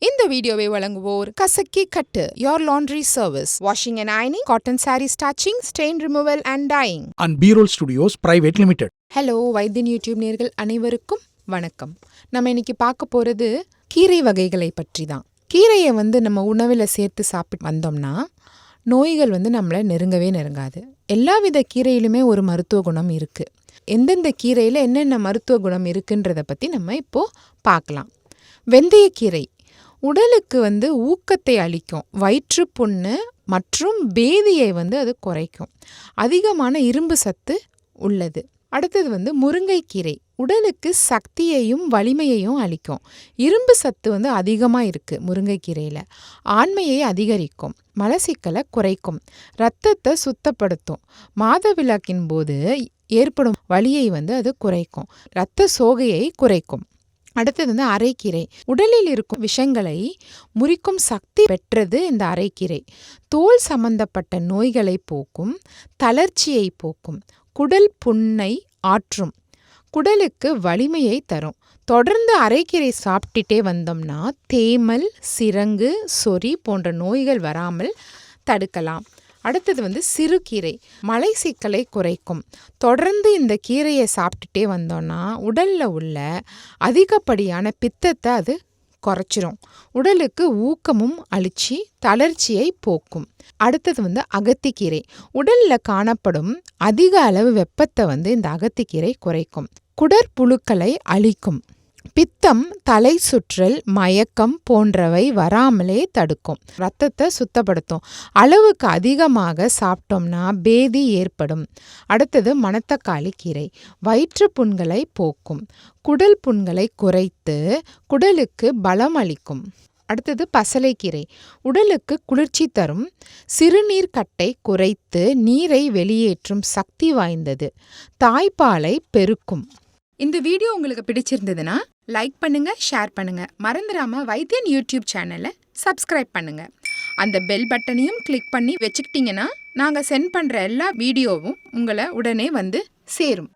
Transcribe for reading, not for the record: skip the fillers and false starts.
இந்த வீடியோவை வழங்குவோர் கசக்கி கட்டு your laundry service washing and ironing cotton saree starching stain removal and dyeing and B-Roll Studios Private Limited. Hello Vaithiyan YouTube நேயர்கள் அனைவருக்கும் வணக்கம். நம்ம இன்னைக்கு பார்க்க போகிறது கீரை வகைகளை பற்றி தான். கீரையை நம்ம உணவில் சேர்த்து சாப்பிட்டு வந்தோம்னா நோய்கள் நம்மளை நெருங்காது. எல்லா வித கீரையிலுமே ஒரு மருத்துவ குணம் இருக்குது. எந்தெந்த கீரையில் என்னென்ன மருத்துவ குணம் இருக்குன்றதை பற்றி நம்ம இப்போது பார்க்கலாம். வெந்தயக்கீரை உடலுக்கு ஊக்கத்தை அளிக்கும், வயிற்றுப்புண்ணு மற்றும் பேதியை அது குறைக்கும், அதிகமான இரும்பு சத்து உள்ளது. அடுத்தது முருங்கைக்கீரை உடலுக்கு சக்தியையும் வலிமையையும் அளிக்கும். இரும்பு சத்து அதிகமாக இருக்குது முருங்கைக்கீரையில். ஆண்மையை அதிகரிக்கும், மலச்சிக்கலை குறைக்கும், இரத்தத்தை சுத்தப்படுத்தும், மாதவிலக்கின் போது ஏற்படும் வலியை அது குறைக்கும், இரத்த சோகையை குறைக்கும். அடுத்தது அரைக்கீரை உடலில் இருக்கும் விஷங்களை முறிக்கும் சக்தி பெற்றது இந்த அரைக்கீரை. தோல் சம்பந்தப்பட்ட நோய்களை போக்கும், தளர்ச்சியை போக்கும், குடல் புண்ணை ஆற்றும், குடலுக்கு வலிமையை தரும். தொடர்ந்து அரைக்கீரை சாப்பிட்டுட்டே வந்தோம்னா தேமல், சிரங்கு, சொறி போன்ற நோய்கள் வராமல் தடுக்கலாம். அடுத்தது சிறுகீரை மலச்சிக்கலை குறைக்கும். தொடர்ந்து இந்த கீரையை சாப்பிட்டுட்டே வந்தோன்னா உடலில் உள்ள அதிகப்படியான பித்தத்தை அது குறைச்சிரும், உடலுக்கு ஊக்கமும் அளிச்சு தளர்ச்சியை போக்கும். அடுத்தது அகத்திக்கீரை உடலில் காணப்படும் அதிக அளவு வெப்பத்தை இந்த அகத்திக்கீரை குறைக்கும், குடற்புழுக்களை அழிக்கும், பித்தம், தலை சுற்றல், மயக்கம் போன்றவை வராமலே தடுக்கும், இரத்தத்தை சுத்தப்படுத்தும். அளவுக்கு அதிகமாக சாப்பிட்டோம்னா பேதி ஏற்படும். அடுத்தது மணத்தக்காளி கீரை வயிற்று புண்களை போக்கும், குடல் புண்களை குறைத்து குடலுக்கு பலம் அளிக்கும். அடுத்தது பசலைக்கீரை உடலுக்கு குளிர்ச்சி தரும், சிறுநீர் கட்டை குறைத்து நீரை வெளியேற்றும் சக்தி வாய்ந்தது, தாய்ப்பாலை பெருக்கும். இந்த வீடியோ உங்களுக்கு பிடிச்சிருந்ததுன்னா லைக் பண்ணுங்க, ஷேர் பண்ணுங்க, மறந்துடாம வைத்தியன் யூடியூப் சேனலை சப்ஸ்கிரைப் பண்ணுங்க. அந்த பெல் பட்டனையும் கிளிக் பண்ணி வச்சுக்கிட்டீங்கன்னா நாங்கள் சென்ட் பண்ணுற எல்லா வீடியோவும் உங்களை உடனே சேரும்.